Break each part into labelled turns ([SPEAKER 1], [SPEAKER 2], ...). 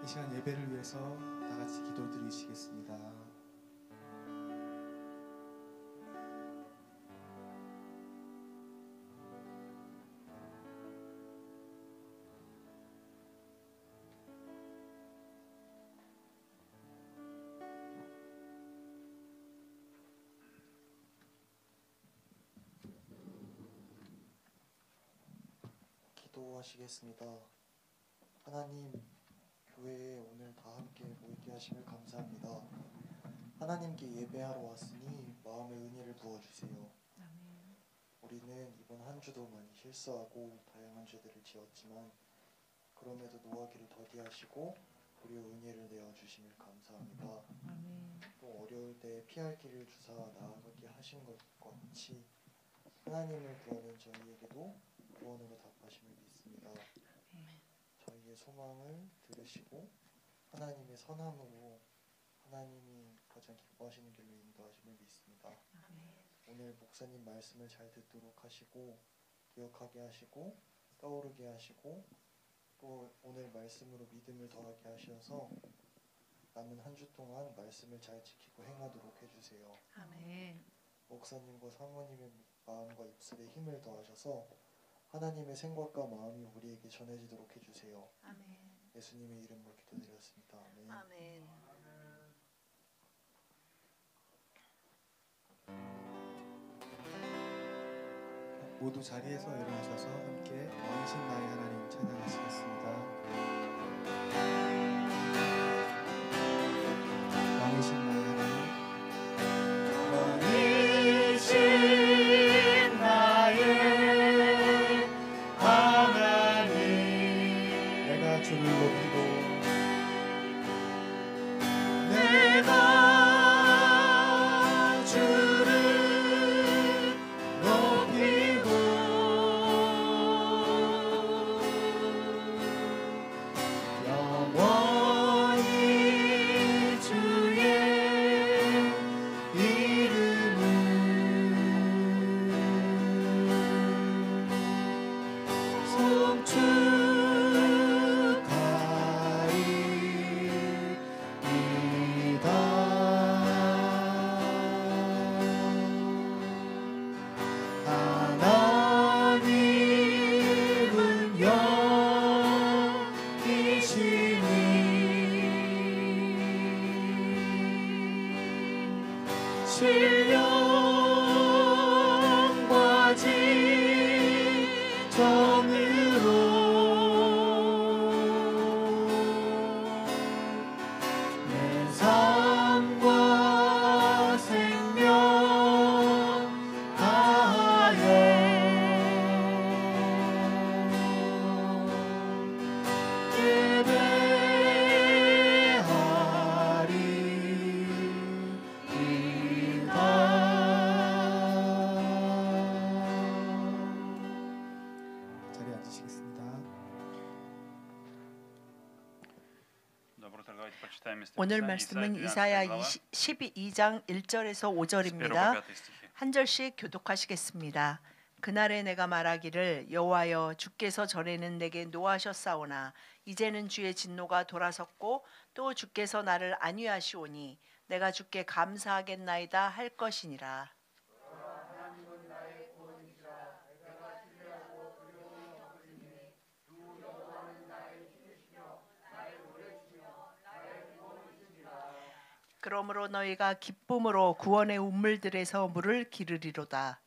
[SPEAKER 1] 시간 예배를 위해서 다 같이 기도 드리시겠습니다.
[SPEAKER 2] 기도하시겠습니다. 하나님, 교회에 오늘 다 함께 모이게 하심을 감사합니다. 하나님께 예배하러 왔으니 마음의 은혜를 부어주세요.
[SPEAKER 3] 아멘.
[SPEAKER 2] 우리는 이번 한 주도 많이 실수하고 다양한 죄들을 지었지만 그럼에도 노하기를 더디하시고 우리의 은혜를 내어주심을 감사합니다.
[SPEAKER 3] 아멘.
[SPEAKER 2] 또 어려울 때 피할 길을 주사 나아가게 하신 것 같이 하나님을 구하는 저희에게도 구원으로 답하심을 믿습니다. 저희의 소망을 들으시고 하나님의 선함으로 하나님이 가장 기뻐하시는 길로 인도하심을 믿습니다. 오늘 목사님 말씀을 잘 듣도록 하시고 기억하게 하시고 떠오르게 하시고 또 오늘 말씀으로 믿음을 더하게 하셔서 남은 한 주 동안 말씀을 잘 지키고 행하도록 해주세요.
[SPEAKER 3] 아멘.
[SPEAKER 2] 목사님과 사모님의 마음과 입술에 힘을 더하셔서 하나님의 생각과 마음이 우리에게 전해지도록 해주세요.
[SPEAKER 3] 아멘.
[SPEAKER 2] 예수님의 이름으로 기도드렸습니다. 아멘.
[SPEAKER 3] 아멘.
[SPEAKER 1] 모두 자리에서 일어나셔서 함께 왕이신 나의 하나님 찬양하시겠습니다. 왕이신 나의 하나님,
[SPEAKER 4] 왕이신 나의 하나님,
[SPEAKER 1] 내가 주를 높이고
[SPEAKER 4] 내가 주를 높이고 영원히 주의 이름을 송축하리이다. 하나님은 영이시니 신령과 진정으로 내 삶과 생명 다하여 예배하리이다.
[SPEAKER 1] 자리에 앉으시겠습니다.
[SPEAKER 3] 오늘 말씀은 이사야 12장 1절에서 5절입니다. 한 절씩 교독하시겠습니다. 그날에 내가 말하기를 여호와여 주께서 전에는 내게 노하셨사오나 이제는 주의 진노가 돌아섰고 또 주께서 나를 안위하시오니 내가 주께 감사하겠나이다 할 것이니라. 그러므로 너희가 기쁨으로 구원의 운물들에서 물을 기르리로다.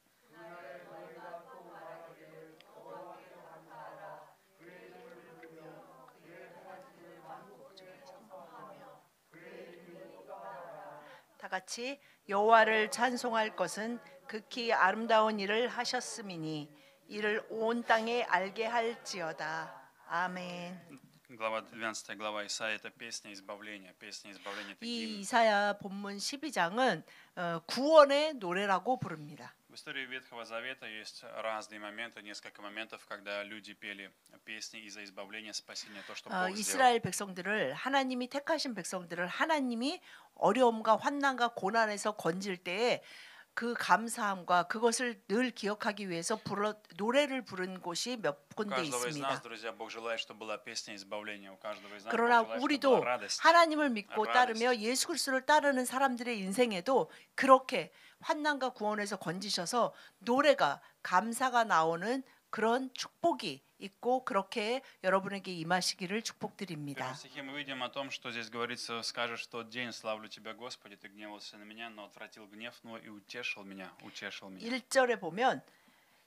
[SPEAKER 3] 다 같이 여호와를 찬송할 것은 극히 아름다운 일을 하셨음이니 이를 온 땅에 알게 할지어다. 아멘.
[SPEAKER 5] Глава 12 глава Исаия – это песня избавления таким.
[SPEAKER 3] 이 이사야 본문 12장은 구원의 노래라고 부릅니다.
[SPEAKER 5] В истории Ветхого Завета есть разные моменты, несколько моментов, когда люди пели песни из-за избавления, спасения, то, что Бог сделал.
[SPEAKER 3] 이스라엘 백성들을 하나님이 택하신 백성들을 하나님이 어려움과 환난과 고난에서 건질 때에 그 감사함과 그것을 늘 기억하기 위해서 노래를 부른 곳이 몇
[SPEAKER 5] У
[SPEAKER 3] 군데
[SPEAKER 5] каждого из нас,
[SPEAKER 3] 있습니다.
[SPEAKER 5] друзья, Бог желает, чтобы была песня избавления. У каждого из нас Бог
[SPEAKER 3] 그러나
[SPEAKER 5] желает, чтобы
[SPEAKER 3] 우리도
[SPEAKER 5] была радость.
[SPEAKER 3] 하나님을 믿고
[SPEAKER 5] радость.
[SPEAKER 3] 따르며 예수 그리스도를 따르는 사람들의 인생에도 그렇게 환난과 구원에서 건지셔서 노래가 감사가 나오는 그런 축복이 있고 그렇게 여러분에게 임하시기를
[SPEAKER 5] В
[SPEAKER 3] 축복드립니다.
[SPEAKER 5] первом стихе мы видим о том, что здесь говорится: «Скажешь в тот день, славлю Тебя, Господи, Ты гневался на меня, но отвратил гнев, но и утешил меня, утешил меня».
[SPEAKER 3] 1절에 보면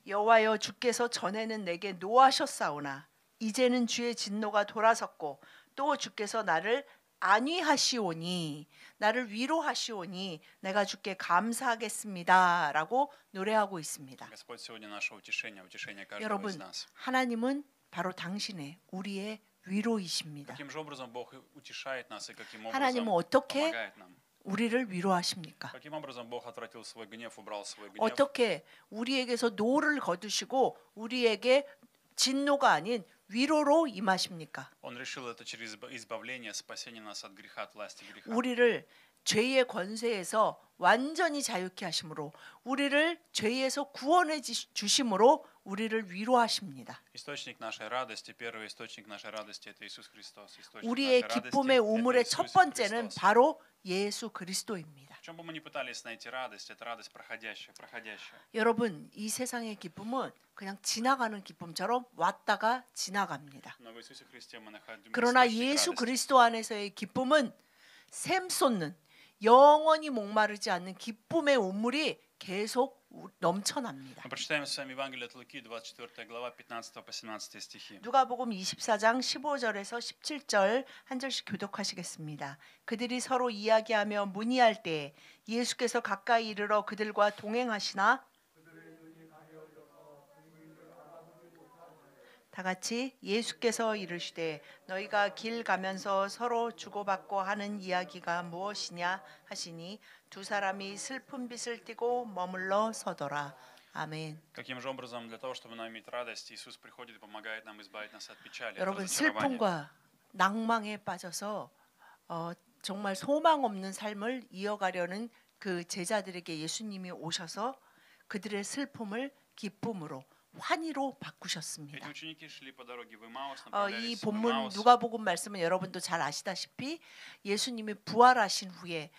[SPEAKER 3] 여호와여 주께서 전에는 내게 노하셨사오나 이제는 주의 진노가 돌아섰고 또 주께서 나를 안위하시오니 나를 위로하시오니 내가 주께 감사하겠습니다라고 노래하고 있습니다.
[SPEAKER 5] Господь сегодня наше утешение, утешение каждого из
[SPEAKER 3] 여러분,
[SPEAKER 5] нас.
[SPEAKER 3] 하나님은 바로 당신의 우리의 위로이십니다.
[SPEAKER 5] Каким же образом Бог утешает нас и каким образом
[SPEAKER 3] 하나님은 어떻게
[SPEAKER 5] помогает нам?
[SPEAKER 3] 우리를 위로하십니까?
[SPEAKER 5] Каким образом Бог отвратил свой гнев, убрал свой гнев?
[SPEAKER 3] 어떻게 우리에게서 노를 거두시고 우리에게 진노가 아닌 위로로 임하십니까?
[SPEAKER 5] Он решил это через избавление, спасение нас от греха, от власти греха.
[SPEAKER 3] 우리를 죄의 권세에서 완전히 자유케 하심으로 우리를 죄에서 구원해 주심으로 우리를 위로하십니다.
[SPEAKER 5] Источник нашей радости, первый источник нашей радости — это Иисус Христос. Источник
[SPEAKER 3] 우리의
[SPEAKER 5] нашей радости —
[SPEAKER 3] 기쁨의
[SPEAKER 5] это
[SPEAKER 3] 우물의
[SPEAKER 5] Иисус
[SPEAKER 3] 첫 번째는
[SPEAKER 5] Христос.
[SPEAKER 3] 바로 예수 그리스도입니다.
[SPEAKER 5] В чем бы мы ни пытались найти радость, это радость проходящая, проходящая.
[SPEAKER 3] 여러분, 이 세상의 기쁨은 그냥 지나가는 기쁨처럼 왔다가 지나갑니다.
[SPEAKER 5] Но в Иисусе Христе мы находим
[SPEAKER 3] 그러나
[SPEAKER 5] источник
[SPEAKER 3] 예수
[SPEAKER 5] радости.
[SPEAKER 3] 그리스도 안에서의 기쁨은 샘 솟는 영원히 목마르지 않는 기쁨의 우물이 계속 넘쳐납니다.
[SPEAKER 5] Мы прочитаем с вами Евангелие от Луки, 24 глава, 15 по 17 стихи.
[SPEAKER 3] 누가복음 24장 15절에서 17절 한 절씩 교독하시겠습니다. 그들이 서로 이야기하며 문의할 때 예수께서 가까이 이르러 그들과 동행하시나 다 같이 예수께서 이르시되 너희가 길 가면서 서로 주고받고 하는 이야기가 무엇이냐 하시니 두 사람이 슬픈 빛을 띠고 머물러 서더라. 아멘.
[SPEAKER 5] Каким же образом, для того, чтобы нам иметь радость, Иисус приходит и помогает нам избавить нас от печали, от
[SPEAKER 3] 여러분
[SPEAKER 5] разочарования.
[SPEAKER 3] 슬픔과 낭망에 빠져서 정말 소망 없는 삶을 이어가려는 그 제자들에게 예수님이 오셔서 그들의 슬픔을 기쁨으로 환희로 바꾸셨습니다.
[SPEAKER 5] Эти ученики шли по дороге в Имаус,
[SPEAKER 3] 이
[SPEAKER 5] направлялись в
[SPEAKER 3] 본문
[SPEAKER 5] Имаус.
[SPEAKER 3] 누가복음 말씀은 여러분도 잘 아시다시피 예수님이 부활하신 후에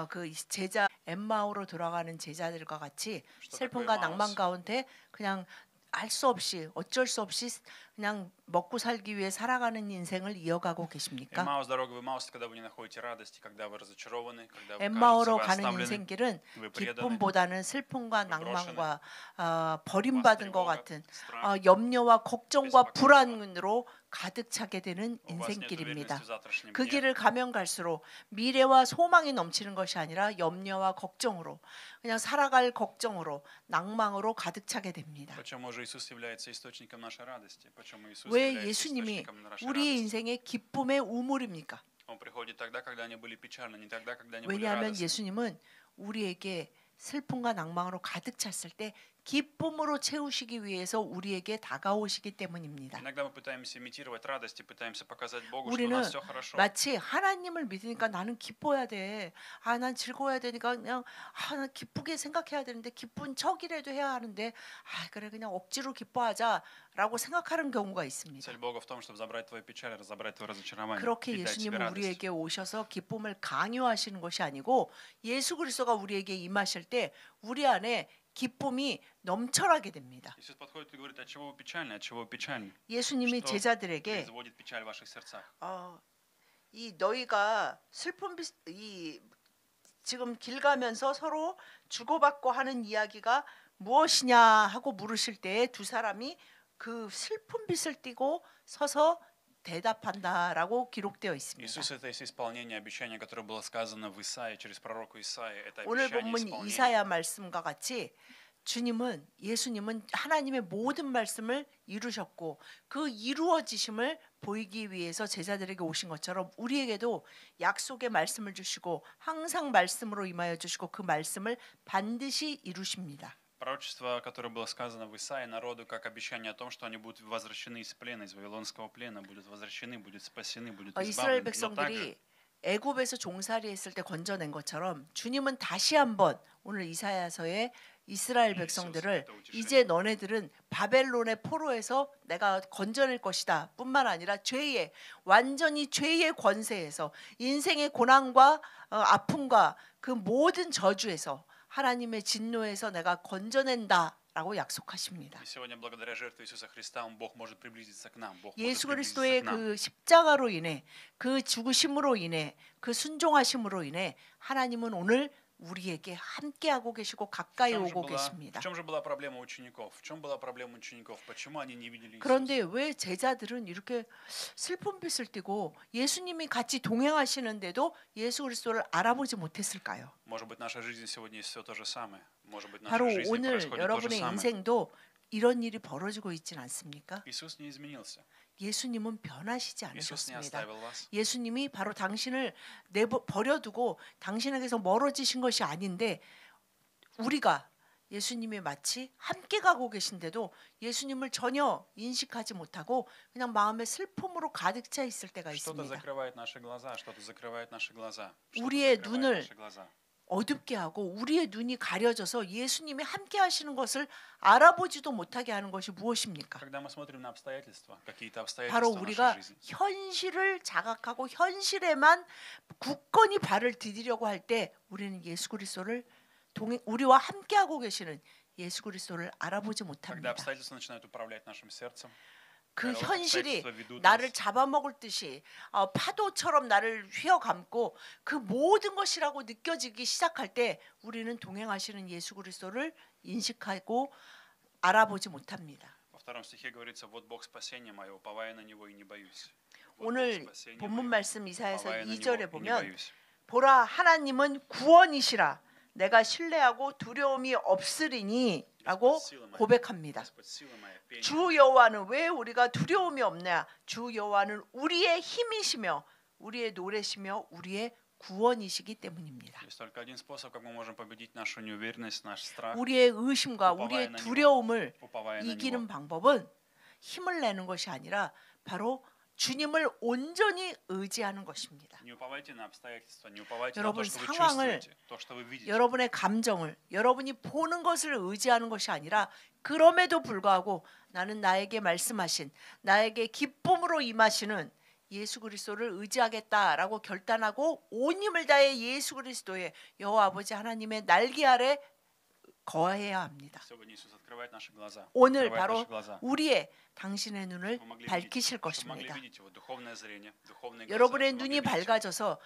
[SPEAKER 3] 그 제자 엠마오로 돌아가는 제자들과 같이 슬픔과 낭만 가운데 그냥 알 수 없이 어쩔 수 없이 그냥 먹고 살기 위해 살아가는 인생을 이어가고 계십니까?
[SPEAKER 5] Имаус, дорога в Имаус, когда вы не находите радости, когда вы разочарованы, когда вы, кажется,
[SPEAKER 3] 엠마오로
[SPEAKER 5] вы
[SPEAKER 3] 가는
[SPEAKER 5] оставлены,
[SPEAKER 3] 인생길은
[SPEAKER 5] вы преданы,
[SPEAKER 3] 기쁨보다는 슬픔과 낭만과
[SPEAKER 5] вас
[SPEAKER 3] 버림받은 것
[SPEAKER 5] тревога,
[SPEAKER 3] 같은
[SPEAKER 5] страх,
[SPEAKER 3] 염려와 걱정과
[SPEAKER 5] 베스파크와
[SPEAKER 3] 불안으로 가득 차게 되는
[SPEAKER 5] у вас нет
[SPEAKER 3] 인생길입니다.
[SPEAKER 5] уверенности в завтрашнем
[SPEAKER 3] 그
[SPEAKER 5] дне.
[SPEAKER 3] 길을 가면 갈수록 미래와 소망이 넘치는 것이 아니라 염려와 걱정으로 그냥 살아갈 걱정으로 낭망으로 가득 차게 됩니다.
[SPEAKER 5] Почему же Иисус является источником нашей радости? Почему Иисус
[SPEAKER 3] 왜
[SPEAKER 5] является
[SPEAKER 3] 예수님이
[SPEAKER 5] источником нашей
[SPEAKER 3] 우리의
[SPEAKER 5] радости?
[SPEAKER 3] 인생의 기쁨의 우물입니까?
[SPEAKER 5] Он приходит тогда, когда они были печальны, не тогда, когда они были
[SPEAKER 3] 왜냐하면
[SPEAKER 5] радостны.
[SPEAKER 3] 예수님은 우리에게 슬픔과 낭망으로 가득 찼을 때 기쁨으로 채우시기 위해서 우리에게 다가오시기 때문입니다.
[SPEAKER 5] Иногда мы пытаемся имитировать радость и пытаемся показать Богу, что у
[SPEAKER 3] 우리는
[SPEAKER 5] нас все хорошо.
[SPEAKER 3] 마치 하나님을 믿으니까 나는 기뻐야 돼. 난 즐거워야 되니까 그냥 난 기쁘게 생각해야 되는데 기쁜 척이라도 해야 하는데 그래 그냥 억지로 기뻐하자라고 생각하는 경우가 있습니다.
[SPEAKER 5] Цель Бога в том, чтобы забрать твою печаль, разобрать твое разочарование
[SPEAKER 3] 그렇게
[SPEAKER 5] и дать тебе
[SPEAKER 3] 예수님은
[SPEAKER 5] радость.
[SPEAKER 3] 우리에게 오셔서 기쁨을 강요하시는 것이 아니고 예수 그리스도가 우리에게 임하실 때 우리 안에 기쁨이 넘쳐나게 됩니다.
[SPEAKER 5] Иисус подходит и говорит: от чего вы печальны, от чего вы печальны?
[SPEAKER 3] 예수님이
[SPEAKER 5] что
[SPEAKER 3] 제자들에게
[SPEAKER 5] производит печаль в ваших сердцах?
[SPEAKER 3] 이 너희가 슬픔 이 지금 길 가면서 서로 주고받고 하는 이야기가 무엇이냐 하고 물으실 때 두 사람이 그 슬픈 빛을 띠고 서서 대답한다라고 기록되어 있습니다.
[SPEAKER 5] Иисус — это исполнение обещания, которое было сказано в Исаии, через пророка Исаии. Это
[SPEAKER 3] 오늘
[SPEAKER 5] обещание
[SPEAKER 3] 본문
[SPEAKER 5] исполнения.
[SPEAKER 3] 이사야 말씀과 같이 예수님은 하나님의 모든 말씀을 이루셨고 그 이루어지심을 보이기 위해서 제자들에게 오신 것처럼 우리에게도 약속의 말씀을 주시고 항상 말씀으로 임하여 주시고 그 말씀을 반드시 이루십니다.
[SPEAKER 5] Пророчество, которое было сказано в Исаии народу, как обещание о том, что они будут возвращены из плена, из вавилонского плена, будут возвращены, будут спасены, будут
[SPEAKER 3] 이스라엘
[SPEAKER 5] избавлены. Но также
[SPEAKER 3] 백성들이 애굽에서 종살이 했을 때 건져낸 것처럼 주님은 다시 한번 오늘 이사야서에 이스라엘 백성들을 이제 너네들은 바벨론의 포로에서 내가 건져낼 것이다 뿐만 아니라 죄의 완전히 죄의 권세에서 인생의 고난과 아픔과 그 모든 저주에서 하나님의 진노에서 내가 건져낸다라고 약속하십니다.
[SPEAKER 5] И сегодня благодаря жертве Иисуса Христа Бог может приблизиться к нам. Бог может
[SPEAKER 3] 예수
[SPEAKER 5] приблизиться
[SPEAKER 3] 그리스도의
[SPEAKER 5] к нам.
[SPEAKER 3] 그 십자가로 인해 그 죽으심으로 인해 그 순종하심으로 인해 하나님은 오늘 우리에게 함께하고 계시고 가까이 오고 계십니다.
[SPEAKER 5] В чем же была проблема учеников? В чем была проблема учеников? Почему они не видели Иисуса?
[SPEAKER 3] 그런데 왜 제자들은 이렇게 슬픔빛을 띠고 예수님이 같이 동행하시는데도 예수 그리스도를 알아보지 못했을까요?
[SPEAKER 5] Может быть, наша жизнь сегодня есть все то же самое. Может быть, в
[SPEAKER 3] 바로
[SPEAKER 5] нашей жизни
[SPEAKER 3] 오늘
[SPEAKER 5] происходит то же
[SPEAKER 3] 여러분의
[SPEAKER 5] самое.
[SPEAKER 3] 인생도 이런 일이 벌어지고 있진 않습니까?
[SPEAKER 5] Иисус не изменился.
[SPEAKER 3] 예수님은 변하시지
[SPEAKER 5] Иисус не
[SPEAKER 3] 않으셨습니다.
[SPEAKER 5] оставил вас.
[SPEAKER 3] 예수님이 바로 당신을 버려두고 당신에게서 멀어지신 것이 아닌데 우리가 예수님이 마치 함께 가고 계신데도 예수님을 전혀 인식하지 못하고 그냥 마음의 슬픔으로 가득 차 있을 때가
[SPEAKER 5] Что-то
[SPEAKER 3] 있습니다.
[SPEAKER 5] закрывает наши глаза, что-то закрывает наши глаза. Что-то
[SPEAKER 3] 우리의
[SPEAKER 5] закрывает
[SPEAKER 3] 눈을
[SPEAKER 5] наши глаза.
[SPEAKER 3] 어둡게 하고 우리의 눈이 가려져서 예수님이 함께 하시는 것을 알아보지도 못하게 하는 것이 무엇입니까?
[SPEAKER 5] Когда мы смотрим на обстоятельства, какие-то
[SPEAKER 3] 바로
[SPEAKER 5] обстоятельства в
[SPEAKER 3] 우리가
[SPEAKER 5] нашей жизни,
[SPEAKER 3] 현실을 자각하고 현실에만 굳건히 발을 디디려고 할 때 우리는 예수 그리스도를 우리와 함께하고 계시는 예수 그리스도를 알아보지
[SPEAKER 5] когда
[SPEAKER 3] 못합니다.
[SPEAKER 5] обстоятельства начинают управлять нашим сердцем,
[SPEAKER 3] 그
[SPEAKER 5] когда
[SPEAKER 3] 현실이
[SPEAKER 5] обстоятельства ведут
[SPEAKER 3] 나를
[SPEAKER 5] нас,
[SPEAKER 3] 잡아먹을 듯이 파도처럼 나를 휘어감고 그 모든 것이라고 느껴지기 시작할 때 우리는 동행하시는 예수 그리스도를 인식하고 알아보지 못합니다.
[SPEAKER 5] во втором стихе говорится: «Вот Бог спасения моего, уповая на Него и не боюсь». Вот Бог
[SPEAKER 3] 오늘
[SPEAKER 5] спасения
[SPEAKER 3] 본문
[SPEAKER 5] моего,
[SPEAKER 3] 말씀 이사야서
[SPEAKER 5] уповая на
[SPEAKER 3] 2절에
[SPEAKER 5] Него и не
[SPEAKER 3] 보면
[SPEAKER 5] боюсь.
[SPEAKER 3] 보라 하나님은 구원이시라 내가 신뢰하고 두려움이 없으리니 라고 고백합니다.
[SPEAKER 5] Господь, сила моя, пение.
[SPEAKER 3] 주 여호와는 왜 우리가 두려움이 없냐? 주 여호와는 우리의 힘이시며 우리의 노래시며 우리의 구원이시기 때문입니다.
[SPEAKER 5] Есть только один способ, как мы можем победить нашу неуверенность, наш страх,
[SPEAKER 3] 우리의 의심과 우리의 두려움을
[SPEAKER 5] уповая на
[SPEAKER 3] 이기는
[SPEAKER 5] Него.
[SPEAKER 3] 방법은 힘을 내는 것이 아니라 바로 주님을 온전히 의지하는 것입니다.
[SPEAKER 5] Не уповайте на обстоятельства, не уповайте на
[SPEAKER 3] 여러분
[SPEAKER 5] то, что вы
[SPEAKER 3] 상황을,
[SPEAKER 5] чувствуете, то, что вы видите.
[SPEAKER 3] 여러분의 감정을, 여러분이 보는 것을 의지하는 것이 아니라 그럼에도 불구하고 나는 나에게 말씀하신 나에게 기쁨으로 임하시는 예수 그리스도를 의지하겠다라고 결단하고 온 힘을 다해 예수 그리스도의 여호와 아버지 하나님의 날개 아래 거해야 합니다.
[SPEAKER 5] Сегодня Иисус открывает наши глаза.
[SPEAKER 3] 오늘
[SPEAKER 5] открывает
[SPEAKER 3] 바로
[SPEAKER 5] наши глаза.
[SPEAKER 3] 우리의 당신의 눈을
[SPEAKER 5] Чтобы мы могли
[SPEAKER 3] 밝히실
[SPEAKER 5] видеть, чтобы мы могли
[SPEAKER 3] 것입니다.
[SPEAKER 5] видеть его духовное зрение, духовные глаза,
[SPEAKER 3] 여러분의
[SPEAKER 5] чтобы мы
[SPEAKER 3] 눈이
[SPEAKER 5] могли видеть его.
[SPEAKER 3] 밝아져서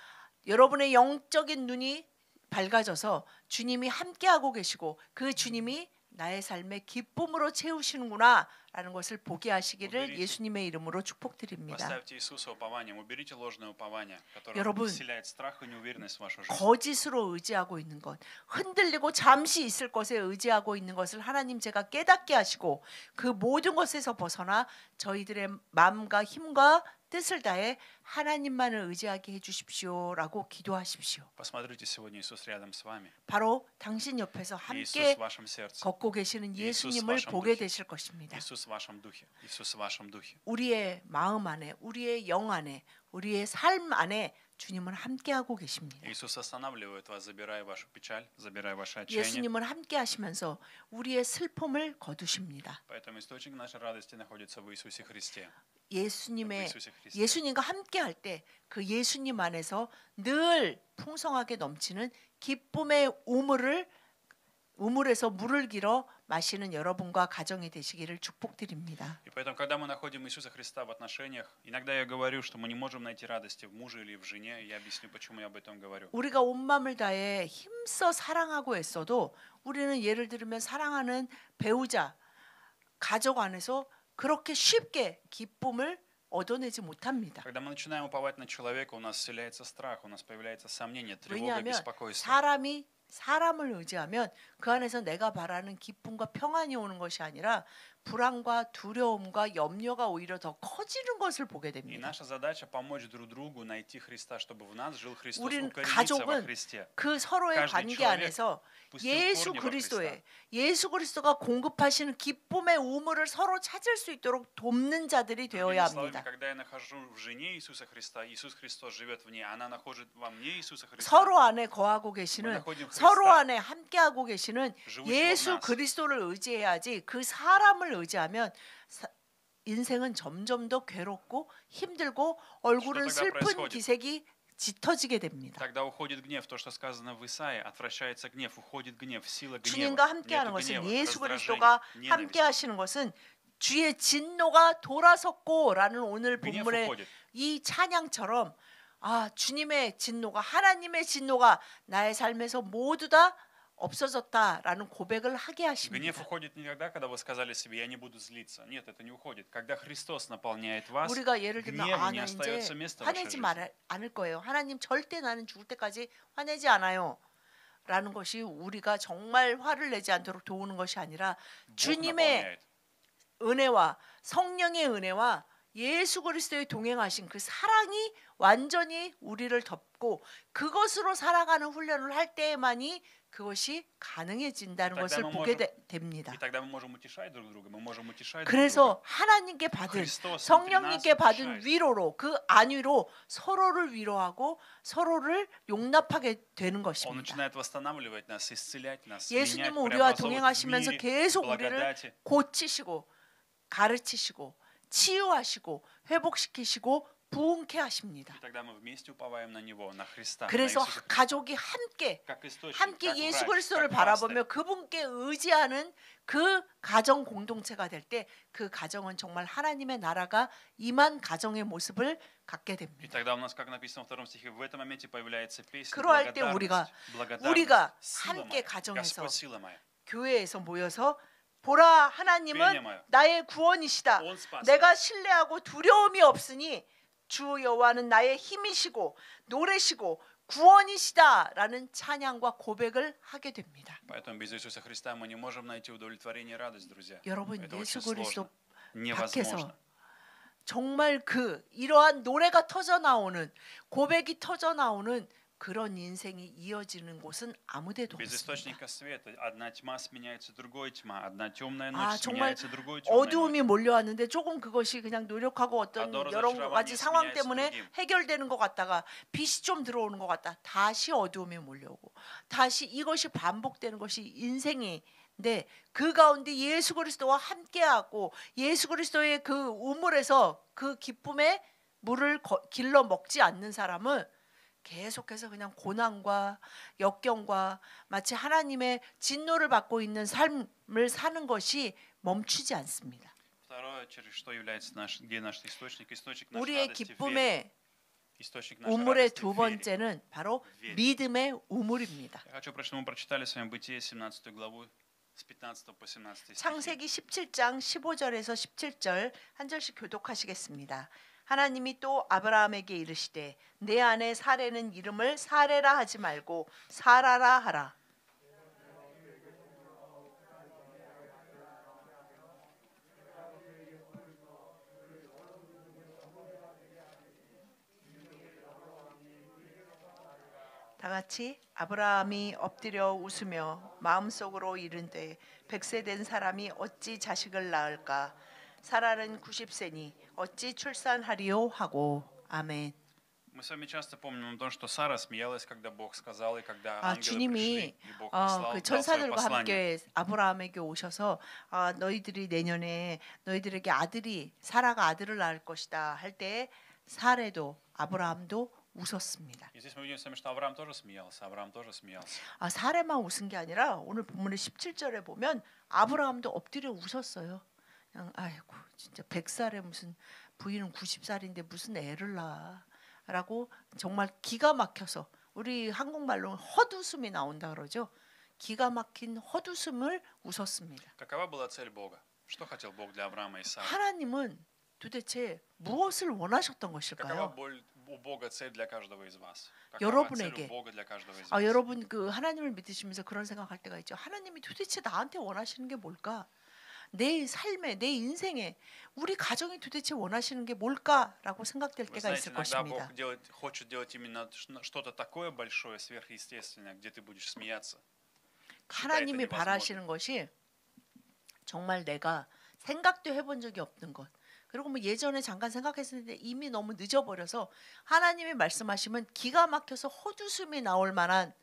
[SPEAKER 3] 여러분의 영적인 눈이 밝아져서 주님이 함께하고 계시고 그 주님이 나의 삶의 기쁨으로 채우시는구나라는 것을 보게 하시기를 예수님의 이름으로 축복드립니다.
[SPEAKER 5] Поставьте Иисуса упованием, уберите ложное упование, которое
[SPEAKER 3] 여러분,
[SPEAKER 5] вселяет страх и неуверенность в вашу жизнь.
[SPEAKER 3] 거짓으로 의지하고 있는 것, 흔들리고 잠시 있을 것에 의지하고 있는 것을 하나님 제가 깨닫게 하시고 그 모든 것에서 벗어나 저희들의 마음과 힘과 뜻을 다해 하나님만을 의지하게 해주십시오라고 기도하십시오.
[SPEAKER 5] Посмотрите, сегодня Иисус рядом с вами.
[SPEAKER 3] 바로 당신 옆에서
[SPEAKER 5] Иисус
[SPEAKER 3] 함께
[SPEAKER 5] в вашем сердце.
[SPEAKER 3] 걷고 계시는
[SPEAKER 5] 예수
[SPEAKER 3] 예수님을
[SPEAKER 5] вашем
[SPEAKER 3] 보게
[SPEAKER 5] духе.
[SPEAKER 3] 되실 것입니다.
[SPEAKER 5] Иисус в вашем духе. Иисус в вашем духе.
[SPEAKER 3] 우리의 마음 안에, 우리의 영 안에, 우리의 삶 안에 주님은 함께하고 계십니다.
[SPEAKER 5] Иисус останавливает вас, забирая вашу печаль, забирая ваше отчаяние.
[SPEAKER 3] 예수님은 함께하시면서 우리의 슬픔을 거두십니다.
[SPEAKER 5] Поэтому источник нашей радости находится в Иисусе Христе. в
[SPEAKER 3] 예수님의
[SPEAKER 5] Иисусе Христе.
[SPEAKER 3] 예수님과 함께할 때 그 예수님 안에서 늘 풍성하게 넘치는 기쁨의 우물에서 물을 길어 마시는 여러분과 가정이 되시기를 축복드립니다.
[SPEAKER 5] И поэтому, когда мы находим Иисуса Христа в отношениях, иногда я говорю, что мы не можем найти радости в муже или в жене. Я объясню, почему я об этом говорю.
[SPEAKER 3] 우리가 온 마음을 다해 힘써 사랑하고 애써도 우리는 예를 들면 사랑하는 배우자, 가족 안에서 그렇게 쉽게 기쁨을 얻어내지 못합니다.
[SPEAKER 5] Когда мы начинаем уповать на человека, у нас вселяется страх, у нас появляется сомнение, тревога,
[SPEAKER 3] 왜냐하면
[SPEAKER 5] беспокойство.
[SPEAKER 3] 사람을 의지하면 그 안에서 내가 바라는 기쁨과 평안이 오는 것이 아니라 불안과 두려움과 염려가 오히려 더 커지는 것을 보게
[SPEAKER 5] И
[SPEAKER 3] 됩니다.
[SPEAKER 5] наша задача помочь друг другу найти Христа, чтобы в нас жил Христос,
[SPEAKER 3] 우리는
[SPEAKER 5] укорениться во
[SPEAKER 3] 가족은
[SPEAKER 5] Христе.
[SPEAKER 3] 그 서로의
[SPEAKER 5] каждый
[SPEAKER 3] 관계
[SPEAKER 5] человек
[SPEAKER 3] 안에서
[SPEAKER 5] пустил
[SPEAKER 3] 예수
[SPEAKER 5] корни во
[SPEAKER 3] 그리스도의
[SPEAKER 5] Христа.
[SPEAKER 3] 예수 그리스도가 공급하시는 기쁨의 우물을 서로 찾을 수 있도록 돕는 자들이
[SPEAKER 5] Другими
[SPEAKER 3] 되어야
[SPEAKER 5] словами,
[SPEAKER 3] 합니다.
[SPEAKER 5] когда я нахожу в жене Иисуса Христа, Иисус Христос живет в ней, она находит во мне Иисуса Христа.
[SPEAKER 3] 서로 안에 거하고 계시는
[SPEAKER 5] Мы находим
[SPEAKER 3] 서로
[SPEAKER 5] Христа,
[SPEAKER 3] 안에 함께하고 계시는
[SPEAKER 5] живущего в
[SPEAKER 3] 예수
[SPEAKER 5] нас.
[SPEAKER 3] 그리스도를 의지해야지 그 사람을 의지하면 인생은 점점 더 괴롭고 힘들고 얼굴은
[SPEAKER 5] тогда
[SPEAKER 3] 슬픈
[SPEAKER 5] происходит?
[SPEAKER 3] 기색이 짙어지게 됩니다.
[SPEAKER 5] Тогда уходит гнев, то, что сказано в Исаии, отвращается гнев, уходит гнев, сила гнева.
[SPEAKER 3] 주님과 함께하는
[SPEAKER 5] Нету
[SPEAKER 3] 것은
[SPEAKER 5] гнева,
[SPEAKER 3] 예수
[SPEAKER 5] раздражения,
[SPEAKER 3] 그리스도가
[SPEAKER 5] ненависти.
[SPEAKER 3] 함께하시는 것은 주의 진노가 돌아섰고라는 오늘
[SPEAKER 5] гнев
[SPEAKER 3] 본문의
[SPEAKER 5] уходит.
[SPEAKER 3] 이 찬양처럼 주님의 진노가 하나님의 진노가 나의 삶에서 모두 다 없어졌다라는 고백을 하게
[SPEAKER 5] Гнев
[SPEAKER 3] 하십니다.
[SPEAKER 5] уходит не тогда, когда вы сказали себе, я не буду злиться. Нет, это не уходит. Когда Христос наполняет вас,
[SPEAKER 3] 우리가 예를 들면
[SPEAKER 5] гневу не
[SPEAKER 3] 나
[SPEAKER 5] остается
[SPEAKER 3] 이제
[SPEAKER 5] места в вашей
[SPEAKER 3] 화내지
[SPEAKER 5] жизни.
[SPEAKER 3] 않을 거예요. 하나님 절대 나는 죽을 때까지 화내지 않아요. 라는 것이 우리가 정말 화를 내지 않도록 도우는 것이 아니라
[SPEAKER 5] Бог
[SPEAKER 3] 주님의
[SPEAKER 5] наполняет.
[SPEAKER 3] 은혜와 성령의 은혜와 예수 그리스도의 동행하신 그 사랑이 완전히 우리를 덮고 그것으로 살아가는 훈련을 할 때에만이 그것이 가능해진다는
[SPEAKER 5] тогда
[SPEAKER 3] 것을
[SPEAKER 5] мы
[SPEAKER 3] 보게
[SPEAKER 5] можем-
[SPEAKER 3] 됩니다.
[SPEAKER 5] И тогда мы можем утешать друг друга, мы можем утешать друг
[SPEAKER 3] 그래서
[SPEAKER 5] друга.
[SPEAKER 3] 하나님께 받은
[SPEAKER 5] Христос
[SPEAKER 3] 성령님께
[SPEAKER 5] внутри нас
[SPEAKER 3] 받은
[SPEAKER 5] утешает.
[SPEAKER 3] 위로로 그 안위로 서로를 위로하고 서로를 용납하게 되는
[SPEAKER 5] Он
[SPEAKER 3] 것입니다.
[SPEAKER 5] начинает восстанавливать нас, исцелять нас,
[SPEAKER 3] 예수님은
[SPEAKER 5] менять,
[SPEAKER 3] 우리와
[SPEAKER 5] преобразовывать в
[SPEAKER 3] 동행하시면서
[SPEAKER 5] мире,
[SPEAKER 3] 계속
[SPEAKER 5] в
[SPEAKER 3] 우리를
[SPEAKER 5] благодати.
[SPEAKER 3] 고치시고 가르치시고 치유하시고 회복시키시고 부흥케 하십니다.
[SPEAKER 5] И тогда мы вместе уповаем на Него, на Христа, на
[SPEAKER 3] 그래서
[SPEAKER 5] Иисуса Христа.
[SPEAKER 3] 가족이 함께
[SPEAKER 5] Как источник,
[SPEAKER 3] 함께
[SPEAKER 5] как
[SPEAKER 3] 예수
[SPEAKER 5] врач,
[SPEAKER 3] 그리스도를
[SPEAKER 5] как пастырь.
[SPEAKER 3] 바라보며 그분께 의지하는 그 가정 공동체가 될 때 그 가정은 정말 하나님의 나라가 임한 가정의 모습을 갖게
[SPEAKER 5] И
[SPEAKER 3] 됩니다.
[SPEAKER 5] тогда у нас, как написано во втором стихе, в этом моменте появляется песня
[SPEAKER 3] 그러할 때
[SPEAKER 5] благодарность,
[SPEAKER 3] 우리가
[SPEAKER 5] сила
[SPEAKER 3] 함께
[SPEAKER 5] моя,
[SPEAKER 3] 가정에서
[SPEAKER 5] Господь сила моя.
[SPEAKER 3] 교회에서 모여서 보라 하나님은 나의 구원이시다.
[SPEAKER 5] Он спас
[SPEAKER 3] 내가
[SPEAKER 5] нас.
[SPEAKER 3] 신뢰하고 두려움이 없으니 주 여호와는 나의 힘이시고 노래시고 구원이시다라는 찬양과 고백을 하게 됩니다.
[SPEAKER 5] Поэтому без Иисуса Христа мы не можем найти удовлетворение и радость, друзья.
[SPEAKER 3] 여러분
[SPEAKER 5] Это
[SPEAKER 3] 예수
[SPEAKER 5] очень
[SPEAKER 3] 그리스도
[SPEAKER 5] сложно, невозможно.
[SPEAKER 3] 밖에서 정말 이러한 노래가 터져 나오는 고백이 터져 나오는 그런 인생이 이어지는 곳은 아무데도
[SPEAKER 5] Без
[SPEAKER 3] 없습니다.
[SPEAKER 5] источника света одна тьма сменяется другой тьма, одна темная ночь
[SPEAKER 3] 정말
[SPEAKER 5] сменяется другой темной
[SPEAKER 3] 어두움이
[SPEAKER 5] ночью.
[SPEAKER 3] 몰려왔는데 조금 그것이 그냥 노력하고 어떤
[SPEAKER 5] 어두운
[SPEAKER 3] 여러
[SPEAKER 5] разочарование
[SPEAKER 3] 가지 상황
[SPEAKER 5] сменяется
[SPEAKER 3] 때문에
[SPEAKER 5] другим.
[SPEAKER 3] 해결되는 것 같다가 빛이 좀 들어오는 것 같다. 다시 어두움이 몰려오고 다시 이것이 반복되는 것이 인생인데 그 가운데 예수 그리스도와 함께하고 예수 그리스도의 그 우물에서 그 기쁨의 물을 길러 먹지 않는 사람은 계속해서 그냥 고난과 역경과 마치 하나님의 진노를 받고 있는 삶을 사는 것이 멈추지 않습니다.
[SPEAKER 5] Второе, через что является где наш источник? Источник нашей
[SPEAKER 3] 우리의
[SPEAKER 5] радости в вере.
[SPEAKER 3] 기쁨의
[SPEAKER 5] Источник нашей
[SPEAKER 3] 우물의
[SPEAKER 5] радости
[SPEAKER 3] 두
[SPEAKER 5] в вере.
[SPEAKER 3] 번째는 바로 믿음의 우물입니다.
[SPEAKER 5] Я хочу, чтобы мы прочитали с вами Бытие 17 главу с 15 по 17 стихи.
[SPEAKER 3] 창세기 17장 15절에서 17절 한 절씩 교독하시겠습니다. 하나님이 또 아브라함에게 이르시되 내 아내 사레는 이름을 사레라 하지 말고 사라라 하라. 다 같이 아브라함이 엎드려 웃으며 마음속으로 이른되 100세 된 사람이 어찌 자식을 낳을까? 사라는 90세니 어찌 출산하리요 하고 아멘.
[SPEAKER 5] Мы с вами часто помним о том, что Сара смеялась, когда Бог сказал, и когда ангелы
[SPEAKER 3] 주님이
[SPEAKER 5] пришли, и Бог послал,
[SPEAKER 3] 그
[SPEAKER 5] дал свое
[SPEAKER 3] 천사들과
[SPEAKER 5] послание.
[SPEAKER 3] 함께 아브라함에게 오셔서 너희들이 내년에 너희들에게 사라가 아들을 낳을 것이다 할 때 사레도 아브라함도 웃었습니다.
[SPEAKER 5] И здесь мы видим с вами, что Авраам тоже смеялся. Авраам тоже смеялся.
[SPEAKER 3] 사레만 웃은 게 아니라 오늘 본문의 17절에 보면 아브라함도 엎드려 웃었어요. 그냥 아이고 진짜 100살에 무슨 부인은 90살인데 무슨 애를 낳아라고 정말 기가 막혀서 우리 한국말로 헛웃음이 나온다 그러죠. 기가 막힌 헛웃음을 웃었습니다.
[SPEAKER 5] Какова была цель Бога? Что хотел Бог для Авраама и Сары?
[SPEAKER 3] 하나님은 도대체 무엇을 원하셨던
[SPEAKER 5] Какова
[SPEAKER 3] 것일까요?
[SPEAKER 5] у Бога цель для каждого из вас? Какова цель
[SPEAKER 3] 여러분에게
[SPEAKER 5] у Бога для каждого из вас?
[SPEAKER 3] 여러분 그 하나님을 믿으시면서 그런 생각할 때가 있죠. 하나님이 도대체 나한테 원하시는 게 뭘까? 내 삶에, 내 인생에 우리 가정이 도대체 원하시는 게 뭘까라고 생각될
[SPEAKER 5] Вы
[SPEAKER 3] 때가
[SPEAKER 5] знаете,
[SPEAKER 3] 있을
[SPEAKER 5] иногда
[SPEAKER 3] 것입니다.
[SPEAKER 5] Бог хочет делать именно что-то такое большое, сверхъестественное, где ты будешь смеяться.
[SPEAKER 3] 하나님이 바라시는 것이 정말 내가 생각도 해본 적이 없는 것. 그리고 뭐 예전에 잠깐 생각했었는데 이미 너무 늦어버려서 하나님이 말씀하시면 기가 막혀서 헛웃음이 나올 만한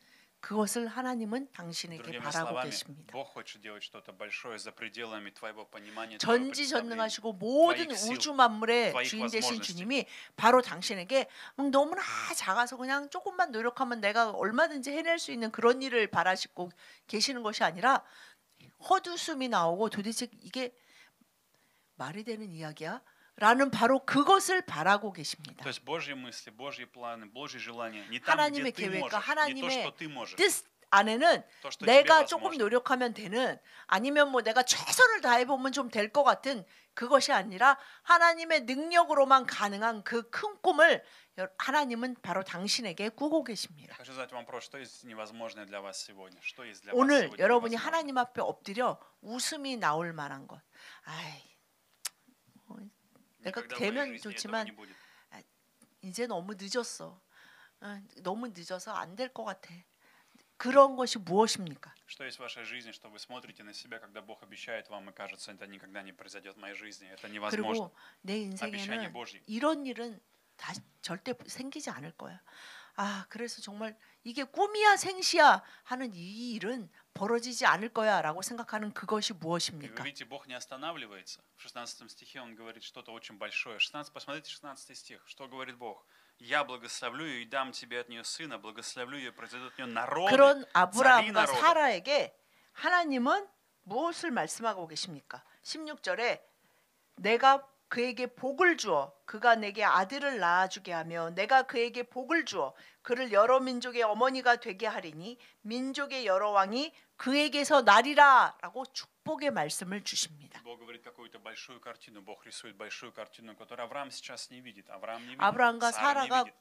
[SPEAKER 3] 그것을 하나님은 당신에게
[SPEAKER 5] Другими
[SPEAKER 3] 바라고
[SPEAKER 5] словами,
[SPEAKER 3] 계십니다.
[SPEAKER 5] Бог хочет делать что-то большое за пределами твоего понимания, твоего представления.
[SPEAKER 3] 전지전능하시고 모든
[SPEAKER 5] твоих сил,
[SPEAKER 3] 우주 만물의
[SPEAKER 5] твоих
[SPEAKER 3] 주인 되신
[SPEAKER 5] возможностей.
[SPEAKER 3] 주님이 바로 당신에게 너무나 작아서 그냥 조금만 노력하면 내가 얼마든지 해낼 수 있는 그런 일을 바라시고 계시는 것이 아니라 헛웃음이 나오고 도대체 이게 말이 되는 이야기야? 라는 바로 그것을 바라고 계십니다.
[SPEAKER 5] То есть Божьи мысли, Божьи планы, Божьи желания не там, где
[SPEAKER 3] 하나님의
[SPEAKER 5] ты
[SPEAKER 3] 계획과
[SPEAKER 5] можешь, не то,
[SPEAKER 3] 하나님의
[SPEAKER 5] что ты можешь,
[SPEAKER 3] 뜻 안에는
[SPEAKER 5] то, что тебе
[SPEAKER 3] 내가 조금
[SPEAKER 5] возможно.
[SPEAKER 3] 노력하면 되는 아니면 뭐 내가 최선을 다해 보면 좀 될 것 같은 그것이 아니라 하나님의 능력으로만 가능한 그 큰 꿈을 하나님은 바로 당신에게 꾸고 계십니다.
[SPEAKER 5] Я хочу задать вам вопрос, что есть невозможное для вас сегодня? Что есть для вас
[SPEAKER 3] 오늘
[SPEAKER 5] сегодня
[SPEAKER 3] 여러분이
[SPEAKER 5] невозможно?
[SPEAKER 3] 하나님 앞에 엎드려 웃음이 나올 만한 것. 아이, 내가
[SPEAKER 5] Никогда в моей
[SPEAKER 3] 되면
[SPEAKER 5] жизни этого
[SPEAKER 3] 좋지만
[SPEAKER 5] не будет.
[SPEAKER 3] 이제 너무 늦었어. 너무 늦어서 안 될 것 같아. 그런 것이 무엇입니까?
[SPEAKER 5] Что есть в вашей жизни, что вы смотрите на себя, когда Бог обещает вам, и кажется, это никогда не произойдет в моей жизни. Это невозможно.
[SPEAKER 3] 그리고 내
[SPEAKER 5] обещание
[SPEAKER 3] 인생에는
[SPEAKER 5] Божье.
[SPEAKER 3] 이런 일은 다 절대 생기지 않을 거야. 아, 그래서 정말 이게 꿈이야 생시야 하는 이 일은 벌어지지 않을 거야라고 생각하는 그것이
[SPEAKER 5] И вы
[SPEAKER 3] 무엇입니까?
[SPEAKER 5] видите, Бог не останавливается. В 16 стихе Он говорит что-то очень большое. Посмотрите 16 стих. Что говорит Бог? «Я благословлю ее и дам тебе от нее сына, благословлю ее, произойдут от нее народы,
[SPEAKER 3] 그런
[SPEAKER 5] цари
[SPEAKER 3] 아브라함과
[SPEAKER 5] народов».
[SPEAKER 3] 사라에게 하나님은 무엇을 말씀하고 계십니까? 16절에 내가 그에게 복을 주어 그가 내게 아들을 낳아주게 하며 내가 그에게 복을 주어 그를 여러 민족의 어머니가 되게 하리니 민족의 여러 왕이 그에게서 나리라 라고 축복의 말씀을 주십니다.
[SPEAKER 5] Бог говорит какую-то большую картину. Бог рисует большую картину, которую Авраам сейчас не видит. Авраам не видит.
[SPEAKER 3] 아브라함과
[SPEAKER 5] Сара не
[SPEAKER 3] 사라가
[SPEAKER 5] видит.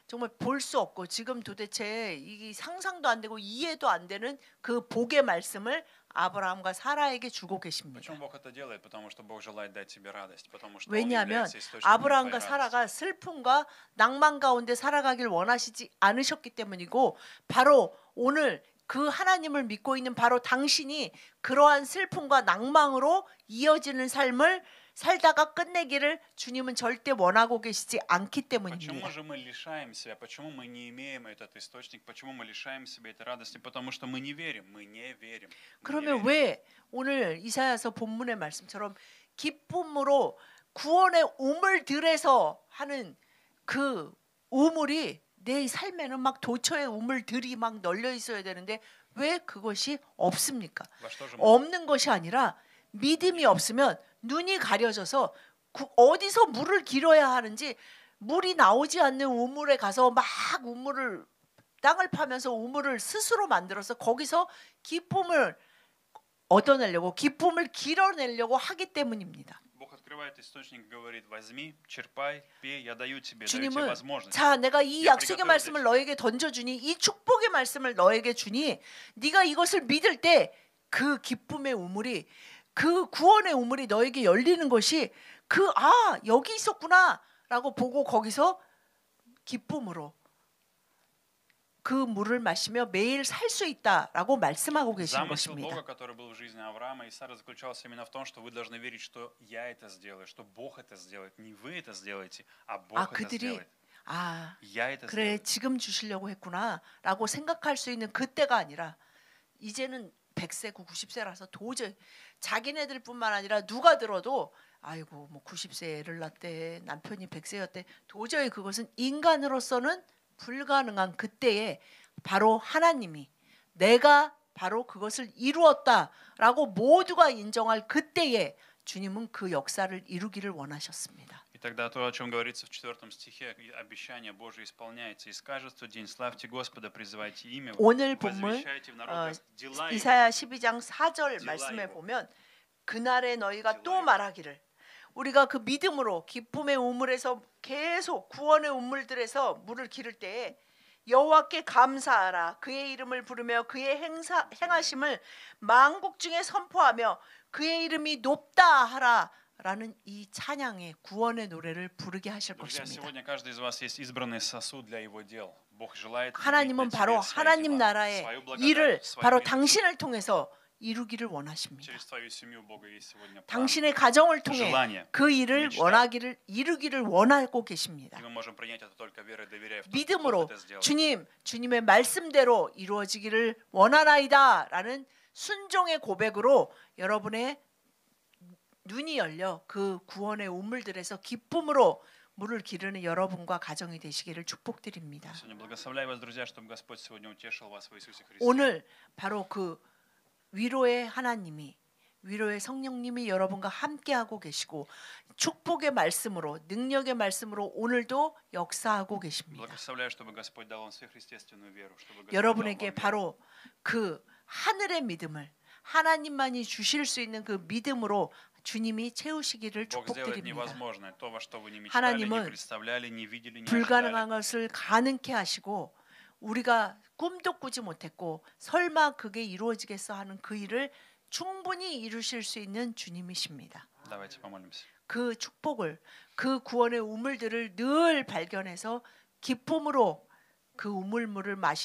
[SPEAKER 3] 정말 볼 수 없고 지금 도대체 이게 상상도 안 되고 이해도 안 되는 그 복의 말씀을 아브라함과 사라에게 주고 계십니다.
[SPEAKER 5] Почему Бог это делает? Потому что Бог желает дать тебе радость. Потому что Он
[SPEAKER 3] 왜냐하면
[SPEAKER 5] является источником твоей
[SPEAKER 3] 아브라함과
[SPEAKER 5] радости.
[SPEAKER 3] 사라가 슬픔과 낭만 가운데 살아가길 원하시지 않으셨기 때문이고 바로 오늘 그 하나님을 믿고 있는 바로 당신이 그러한 슬픔과 낭망으로 이어지는 삶을 살다가 끝내기를 주님은 절대 원하고 계시지 않기
[SPEAKER 5] Почему
[SPEAKER 3] 때문입니다.
[SPEAKER 5] же мы лишаем себя? Почему мы не имеем этот источник? Почему мы лишаем себя этой радости? Потому что мы не верим. Мы не верим. Мы не
[SPEAKER 3] 그러면
[SPEAKER 5] верим.
[SPEAKER 3] 왜 오늘 이사야서 본문의 말씀처럼 기쁨으로 구원의 우물들에서 하는 그 우물이 내 삶에는 막 도처에 우물들이 막 널려 있어야 되는데 왜 그것이 없습니까?
[SPEAKER 5] Во что же мы
[SPEAKER 3] 없는 것이 아니라 믿음이 없으면 눈이 가려져서 어디서 물을 길어야 하는지 물이 나오지 않는 우물에 가서 막 우물을 땅을 파면서 우물을 스스로 만들어서 거기서 기쁨을 얻어내려고 기쁨을 길어내려고 하기 때문입니다.
[SPEAKER 5] Бог открывает источник, говорит: возьми, черпай, пей, я даю тебе
[SPEAKER 3] 주님은
[SPEAKER 5] возможность.
[SPEAKER 3] 자 내가 이
[SPEAKER 5] 야,
[SPEAKER 3] 약속의
[SPEAKER 5] 우리가
[SPEAKER 3] 말씀을 너에게 던져주니 이 축복의 말씀을 너에게 주니 네가 이것을 믿을 때 그 기쁨의 우물이 그 구원의 우물이 너에게 열리는 것이 여기 있었구나라고 보고 거기서 기쁨으로 그 물을 마시며 매일 살 수 있다라고 말씀하고 계신
[SPEAKER 5] Замысел
[SPEAKER 3] 것입니다.
[SPEAKER 5] Бога, который был в жизни Авраама и Сары, заключался именно в том, что вы должны верить, что я это сделаю, что Бог это сделает. Не вы это сделаете, а Бог это
[SPEAKER 3] 그들이
[SPEAKER 5] сделает.
[SPEAKER 3] 그래
[SPEAKER 5] Я это сделаю.
[SPEAKER 3] 지금 주시려고 했구나라고 생각할 수 있는 그때가 아니라 이제는 100세고 90세라서 도저히 자기네들뿐만 아니라 누가 들어도 아이고 뭐 90세에 애를 낳대 남편이 100세였대 도저히 그것은 인간으로서는 불가능한 그때에 바로 하나님이 내가 바로 그것을 이루었다라고 모두가 인정할 그때에 주님은 그 역사를 이루기를 원하셨습니다.
[SPEAKER 5] И тогда то, о чем говорится в 4 стихе, обещание Божие исполняется. И скажет в тот день: славьте Господа, призывайте имя Его,
[SPEAKER 3] 오늘 본문
[SPEAKER 5] возвещайте в народах дела Его.
[SPEAKER 3] 이사야 12장 4절
[SPEAKER 5] 딜라이브.
[SPEAKER 3] 말씀에 보면 그날에 너희가 또 말하기를 우리가 그 믿음으로 기쁨의 우물에서 계속 구원의 우물들에서 물을 기를 때에 여호와께 감사하라. 그의 이름을 부르며 그의 행하심을 만국 중에 선포하며 그의 이름이 높다 하라. 라는 이 찬양의 구원의 노래를 부르게 하실
[SPEAKER 5] Друзья,
[SPEAKER 3] 것입니다.
[SPEAKER 5] сегодня каждый из вас есть избранный сосуд для его дел. Бог желает
[SPEAKER 3] 하나님은 바로 하나님 나라의 일을 바로 당신을 통해서 이루기를 원하십니다.
[SPEAKER 5] через твою семью Бога есть сегодня план.
[SPEAKER 3] 당신의 가정을 통해
[SPEAKER 5] желание,
[SPEAKER 3] 그 일을
[SPEAKER 5] мечта.
[SPEAKER 3] 이루기를 원하고 계십니다.
[SPEAKER 5] И мы можем принять это только верой, доверяя в то, что Бог
[SPEAKER 3] 믿음으로
[SPEAKER 5] это сделает.
[SPEAKER 3] 주님의 말씀대로 이루어지기를 원하나이다라는 순종의 고백으로 여러분의 눈이 열려 그 구원의 우물들에서 기쁨으로 물을 기르는 여러분과 가정이 되시기를 축복드립니다.
[SPEAKER 5] Сегодня благословляю вас, друзья, чтобы Господь сегодня утешил вас в Иисусе Христе.
[SPEAKER 3] 오늘 바로 그 위로의 하나님이 위로의 성령님이 여러분과 함께하고 계시고 축복의 말씀으로 능력의 말씀으로 오늘도 역사하고 계십니다.
[SPEAKER 5] Благословляю, чтобы Господь дал вам сверхъестественную веру, чтобы Господь
[SPEAKER 3] 여러분에게
[SPEAKER 5] дал вам веру.
[SPEAKER 3] 바로 그 하늘의 믿음을 하나님만이 주실 수 있는 그 믿음으로 주님이 채우시기를
[SPEAKER 5] Бог сделает
[SPEAKER 3] 축복드립니다.
[SPEAKER 5] невозможное, то, во что вы не мечтали,
[SPEAKER 3] 하나님은
[SPEAKER 5] не представляли, не видели, не
[SPEAKER 3] 불가능한
[SPEAKER 5] ожидали.
[SPEAKER 3] 것을 가능케 하시고 우리가 꿈도 꾸지 못했고 설마 그게 이루어지겠어 하는 그 일을 충분히 이루실 수 있는 주님이십니다.
[SPEAKER 5] Давайте помолимся.
[SPEAKER 3] 그 축복을 그 구원의 우물들을 늘 발견해서 기쁨으로 그 우물물을 마시